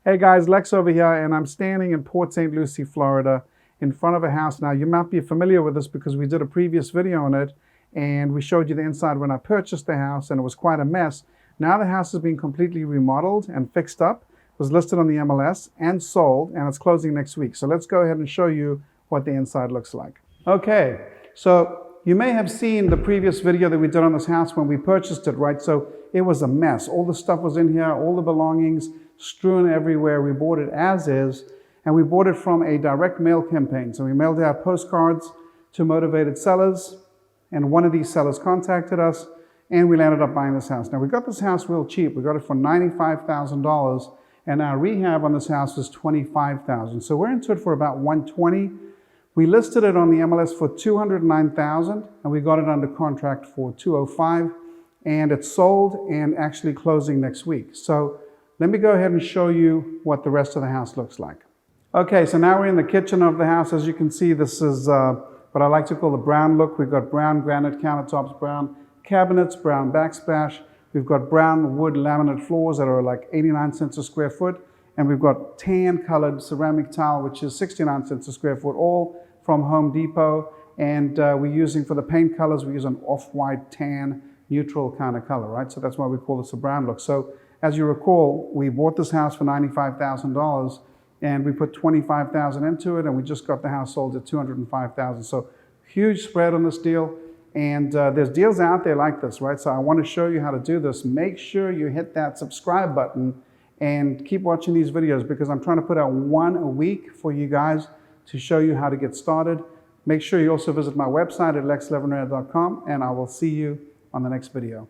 Hey guys, Lex over here, and I'm standing in Port St. Lucie, Florida, in front of a house. Now, you might be familiar with this because we did a previous video on it, and we showed you the inside when I purchased the house, and it was quite a mess. Now the house has been completely remodeled and fixed up. It was listed on the MLS and sold, and it's closing next week. So let's go ahead and show you what the inside looks like. Okay, so you may have seen the previous video that we did on this house when we purchased it, right? So it was a mess. All the stuff was in here, all the belongings strewn everywhere. We bought it as is, and we bought it from a direct mail campaign. So we mailed out postcards to motivated sellers, and one of these sellers contacted us, and we landed up buying this house. Now, we got this house real cheap. We got it for $95,000, and our rehab on this house was $25,000. So we're into it for about $120,000. We listed it on the MLS for $209,000, and we got it under contract for $205,000, and it's sold and actually closing next week. So let me go ahead and show you what the rest of the house looks like. Okay, so now we're in the kitchen of the house. As you can see, this is what I like to call the brown look. We've got brown granite countertops, brown cabinets, brown backsplash. We've got brown wood laminate floors that are like 89 cents a square foot. And we've got tan colored ceramic tile, which is 69 cents a square foot, all from Home Depot. And we're using, for the paint colors, we use an off-white, tan, neutral kind of color, right? So that's why we call this a brown look. So as you recall, we bought this house for $95,000, and we put $25,000 into it, and we just got the house sold at $205,000. So huge spread on this deal. And there's deals out there like this, right? So I want to show you how to do this. Make sure you hit that subscribe button and keep watching these videos, because I'm trying to put out one a week for you guys to show you how to get started. Make sure you also visit my website at lexlevinrad.com, and I will see you on the next video.